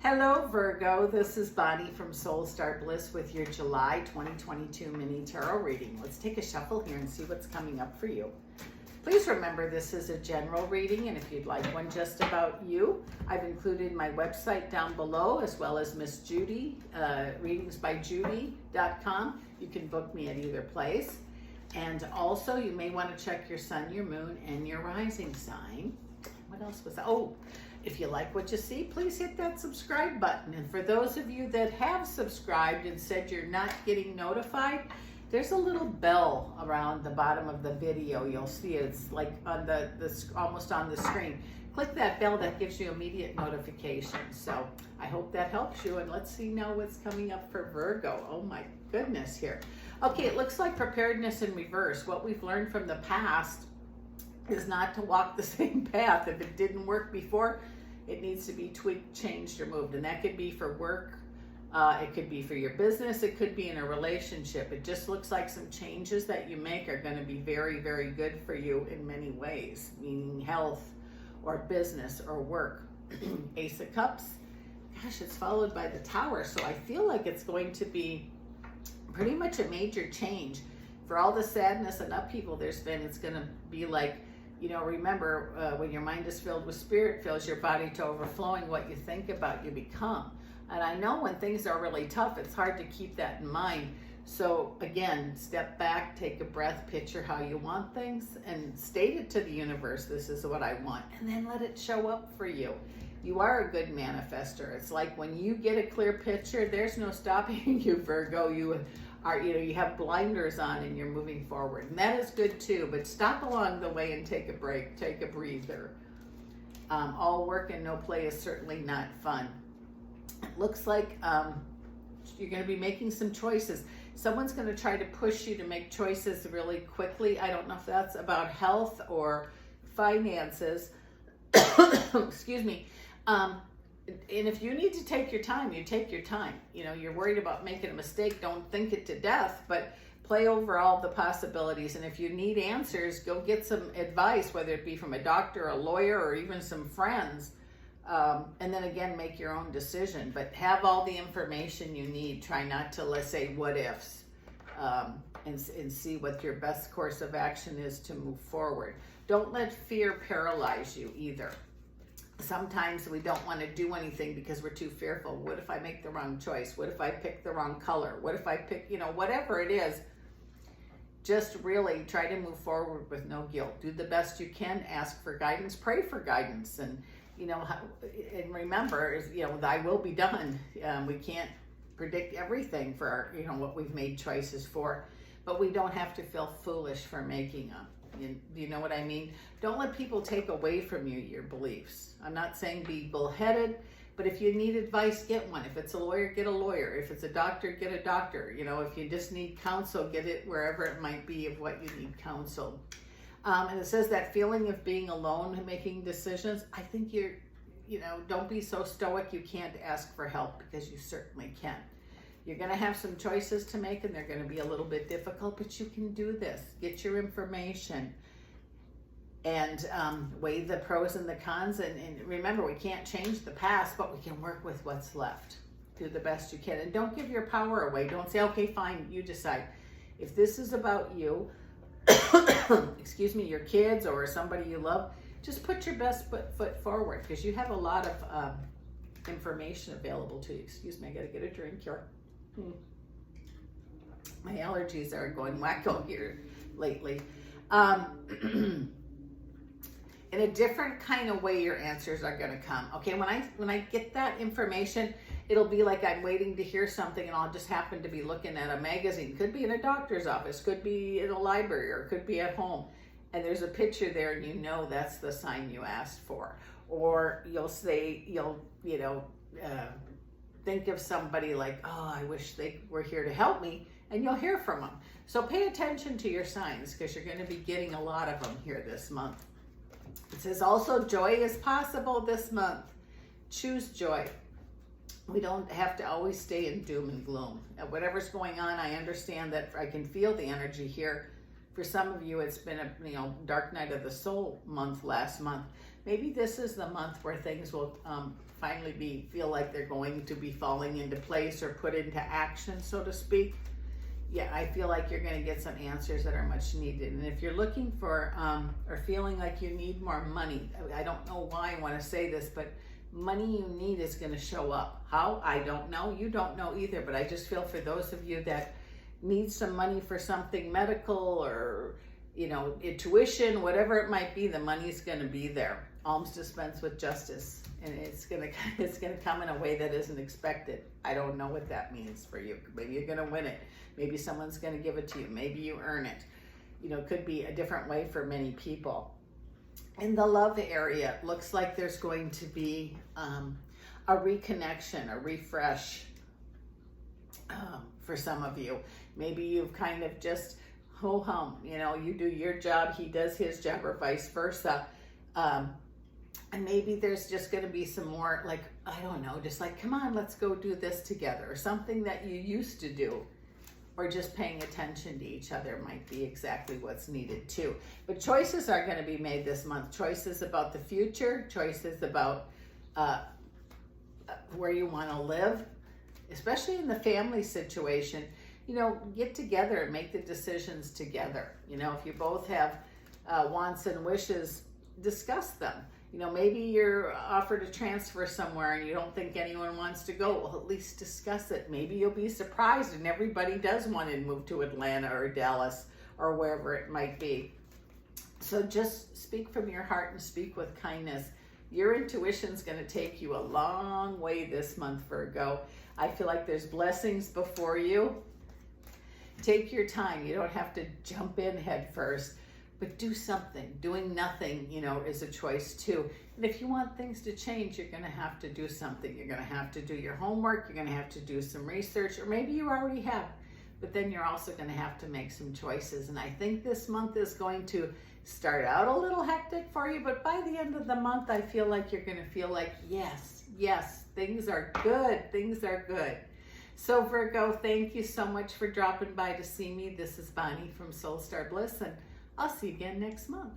Hello Virgo, this is Bonnie from Soul Star Bliss with your July 2022 mini tarot reading. Let's take a shuffle here and see what's coming up for you. Please remember this is a general reading, and if you'd like one just about you, I've included my website down below as well as Miss Judy, readingsbyjudy.com. You can book me at either place. And also you may want to check your sun, your moon, and your rising sign. What else was that? Oh, if you like what you see, please hit that subscribe button. And for those of you that have subscribed and said you're not getting notified, there's a little bell around the bottom of the video. You'll see it. It's like on the almost on the screen. Click that bell, that gives you immediate notifications. So I hope that helps you. And let's see now what's coming up for Virgo. Oh my goodness here. Okay, it looks like preparedness in reverse. What we've learned from the past is not to walk the same path. If it didn't work before, it needs to be tweaked, changed, or moved. And that could be for work, it could be for your business, it could be in a relationship. It just looks like some changes that you make are going to be very, very good for you in many ways, meaning health or business or work. Ace of Cups, gosh, it's followed by the Tower. So I feel like it's going to be pretty much a major change. For all the sadness and upheaval there's been, it's going to be like, you know, remember when your mind is filled with spirit, fills your body to overflowing. What you think about, you become. And I know when things are really tough, it's hard to keep that in mind. So again, step back, take a breath, picture how you want things, and state it to the universe, this is what I want, and then let it show up for you. You are a good manifester. It's like when you get a clear picture, there's no stopping you, Virgo. You have blinders on and you're moving forward. And that is good too, but stop along the way and take a break, take a breather. All work and no play is certainly not fun. It looks like you're going to be making some choices. Someone's going to try to push you to make choices really quickly. I don't know if that's about health or finances. Excuse me. And if you need to take your time, you take your time. You know, you're worried about making a mistake, don't think it to death, but play over all the possibilities. And if you need answers, go get some advice, whether it be from a doctor, a lawyer, or even some friends. And then again, make your own decision, but have all the information you need. Try not to, let's say, what ifs, and see what your best course of action is to move forward. Don't let fear paralyze you either. Sometimes we don't want to do anything because we're too fearful. What if I make the wrong choice? What if I pick the wrong color? What if I pick, whatever it is, just really try to move forward with no guilt. Do the best you can, ask for guidance, pray for guidance, and, and remember, thy will be done. We can't predict everything for our, what we've made choices for, but we don't have to feel foolish for making them. You know what I mean? Don't let people take away from you your beliefs. I'm not saying be bullheaded, but if you need advice, get one. If it's a lawyer, get a lawyer. If it's a doctor, get a doctor. If you just need counsel, get it wherever it might be of what you need counsel. And it says that feeling of being alone and making decisions, I think don't be so stoic you can't ask for help, because you certainly can. You're going to have some choices to make, and they're going to be a little bit difficult, but you can do this. Get your information and weigh the pros and the cons. And remember, we can't change the past, but we can work with what's left. Do the best you can. And don't give your power away. Don't say, okay, fine, you decide. If this is about you, excuse me, your kids or somebody you love, just put your best foot forward, because you have a lot of information available to you. Excuse me, I got to get a drink here. My allergies are going wacko here lately. In a different kind of way, your answers are going to come. Okay, when I get that information, it'll be like I'm waiting to hear something, and I'll just happen to be looking at a magazine. Could be in a doctor's office, could be in a library, or could be at home. And there's a picture there, and that's the sign you asked for. Or you'll say, think of somebody like, oh, I wish they were here to help me, and you'll hear from them. So pay attention to your signs, because you're going to be getting a lot of them here this month. It says also joy is possible this month. Choose joy. We don't have to always stay in doom and gloom. Whatever's going on, I understand that I can feel the energy here. For some of you, it's been a dark night of the soul month last month. maybe this is the month where things will finally feel like they're going to be falling into place or put into action, so to speak. Yeah, I feel like you're going to get some answers that are much needed. And if you're looking for or feeling like you need more money, I don't know why I want to say this, but money you need is going to show up. How? I don't know. You don't know either, but I just feel for those of you that need some money for something medical or, you know, tuition, whatever it might be, the money's going to be there. Alms dispense with justice, and it's gonna come in a way that isn't expected. I don't know what that means for you. Maybe you're gonna win it. Maybe someone's gonna give it to you. Maybe you earn it. You know, it could be a different way for many people. In the love area, it looks like there's going to be a reconnection, a refresh for some of you. Maybe you've kind of just ho-hum, you know, you do your job, he does his job, or vice versa. And maybe there's just going to be some more, like, I don't know, just like, come on, let's go do this together, or something that you used to do, or just paying attention to each other might be exactly what's needed too. But choices are going to be made this month. Choices about the future, choices about where you want to live, especially in the family situation. You know, get together and make the decisions together. You know, if you both have wants and wishes, discuss them. You know, maybe you're offered a transfer somewhere and you don't think anyone wants to go. Well, at least discuss it. Maybe you'll be surprised and everybody does want to move to Atlanta or Dallas or wherever it might be. So just speak from your heart and speak with kindness. Your intuition's going to take you a long way this month, Virgo. I feel like there's blessings before you. Take your time. You don't have to jump in head first. But do something. Doing nothing, you know, is a choice too. And if you want things to change, you're going to have to do something. You're going to have to do your homework. You're going to have to do some research, or maybe you already have. But then you're also going to have to make some choices. And I think this month is going to start out a little hectic for you, but by the end of the month, I feel like you're going to feel like, yes, things are good. Things are good. So Virgo, thank you so much for dropping by to see me. This is Bonnie from Soul Star Bliss, and I'll see you again next month.